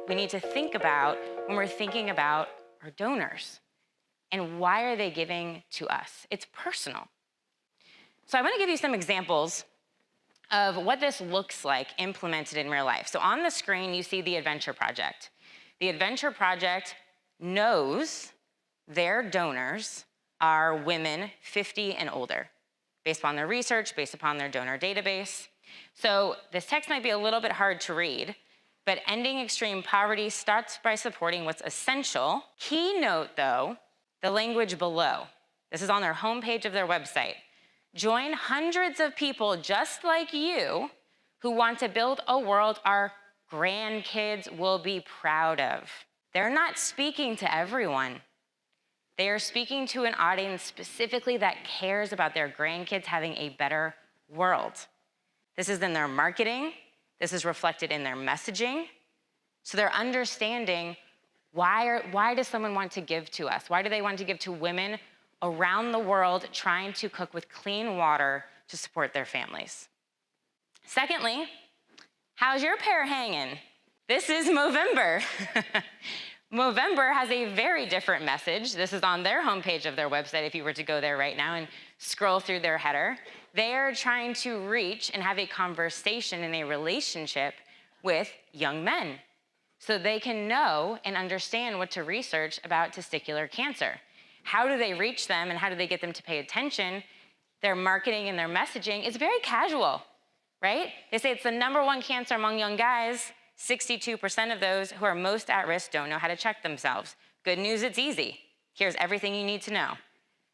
we need to think about when we're thinking about our donors and why are they giving to us? It's personal. So I want to give you some examples of what this looks like implemented in real life. So on the screen, you see the Adventure Project. The Adventure Project knows their donors are women 50 and older, based upon their research, based upon their donor database. So this text might be a little bit hard to read, but ending extreme poverty starts by supporting what's essential. Key note, though, the language below. This is on their homepage of their website. Join hundreds of people just like you who want to build a world our grandkids will be proud of. They're not speaking to everyone. They are speaking to an audience specifically that cares about their grandkids having a better world. This is in their marketing. This is reflected in their messaging. So they're understanding why does someone want to give to us? Why do they want to give to women around the world trying to cook with clean water to support their families? Secondly, how's your pear hanging? This is Movember. Movember has a very different message. This is on their homepage of their website if you were to go there right now and scroll through their header. They are trying to reach and have a conversation and a relationship with young men so they can know and understand what to research about testicular cancer. How do they reach them and how do they get them to pay attention? Their marketing and their messaging is very casual, right? They say it's the #1 cancer among young guys. 62% of those who are most at risk don't know how to check themselves. Good news, it's easy. Here's everything you need to know.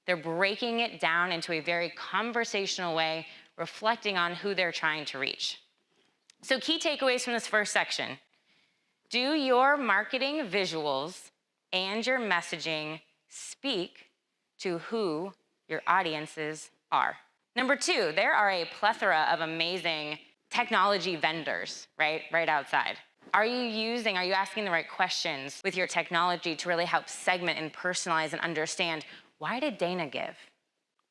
They're breaking it down into a very conversational way, reflecting on who they're trying to reach. So key takeaways from this first section. Do your marketing visuals and your messaging speak to who your audiences are? Number 2, there are a plethora of amazing technology vendors, right outside. Are you asking the right questions with your technology to really help segment and personalize and understand, why did Dana give?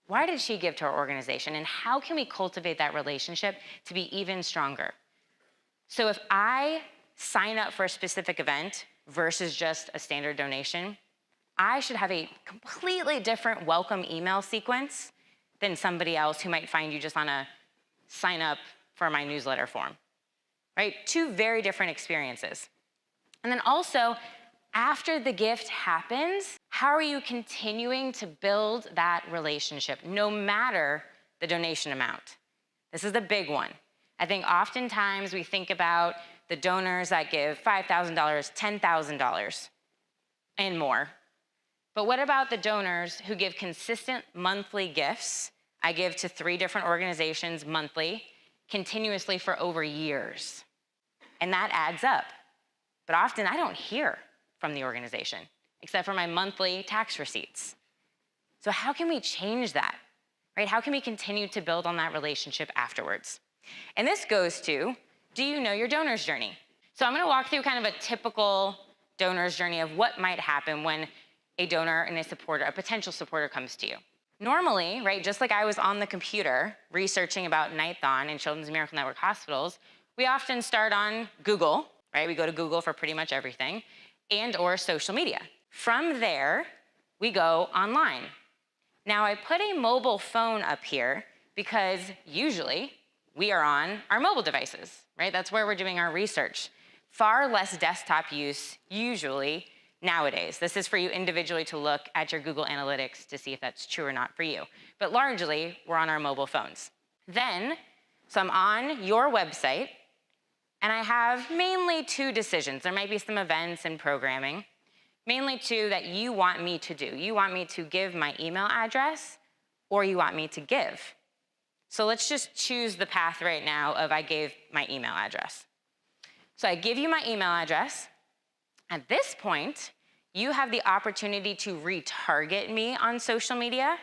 Why did she give to our organization? And how can we cultivate that relationship to be even stronger? So if I sign up for a specific event versus just a standard donation, I should have a completely different welcome email sequence than somebody else who might find you just on a sign up for my newsletter form, right? 2 very different experiences. And then also, after the gift happens, how are you continuing to build that relationship, no matter the donation amount? This is the big one. I think oftentimes we think about the donors that give $5,000, $10,000, and more. But what about the donors who give consistent monthly gifts? I give to 3 different organizations monthly, continuously for over years. And that adds up. But often I don't hear from the organization, except for my monthly tax receipts. So how can we change that, right? How can we continue to build on that relationship afterwards? And this goes to, do you know your donor's journey? So I'm gonna walk through kind of a typical donor's journey of what might happen when a donor and a potential supporter comes to you. Normally, right, just like I was on the computer researching about Nighthon and Children's Miracle Network hospitals, we often start on Google, right? We go to Google for pretty much everything, and or social media. From there, we go online. Now, I put a mobile phone up here because usually we are on our mobile devices, right? That's where we're doing our research. Far less desktop use usually nowadays. This is for you individually to look at your Google Analytics to see if that's true or not for you. But largely, we're on our mobile phones. Then, so I'm on your website, and I have mainly 2 decisions. There might be some events and programming. Mainly 2 that you want me to do. You want me to give my email address, or you want me to give. So let's just choose the path right now of I gave my email address. So I give you my email address. At this point, you have the opportunity to retarget me on social media,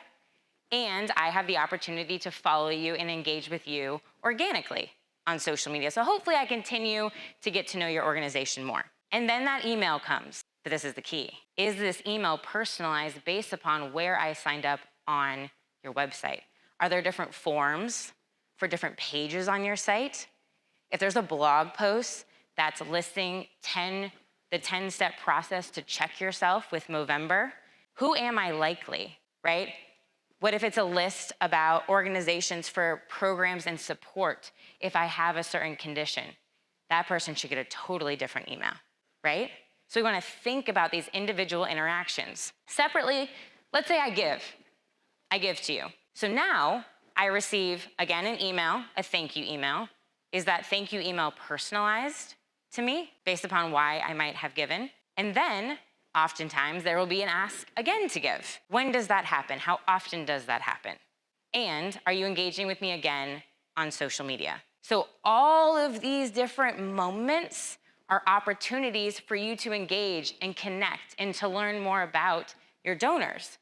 and I have the opportunity to follow you and engage with you organically on social media. So hopefully I continue to get to know your organization more. And then that email comes, but this is the key. Is this email personalized based upon where I signed up on your website? Are there different forms for different pages on your site? If there's a blog post that's listing 10 the 10-step process to check yourself with Movember, who am I likely, right? What if it's a list about organizations for programs and support if I have a certain condition? That person should get a totally different email, right? So we want to think about these individual interactions. Separately, let's say I give to you. So now I receive, again, an email, a thank you email. Is that thank you email personalized to me based upon why I might have given? And then oftentimes there will be an ask again to give. When does that happen? How often does that happen? And are you engaging with me again on social media? So all of these different moments are opportunities for you to engage and connect and to learn more about your donors.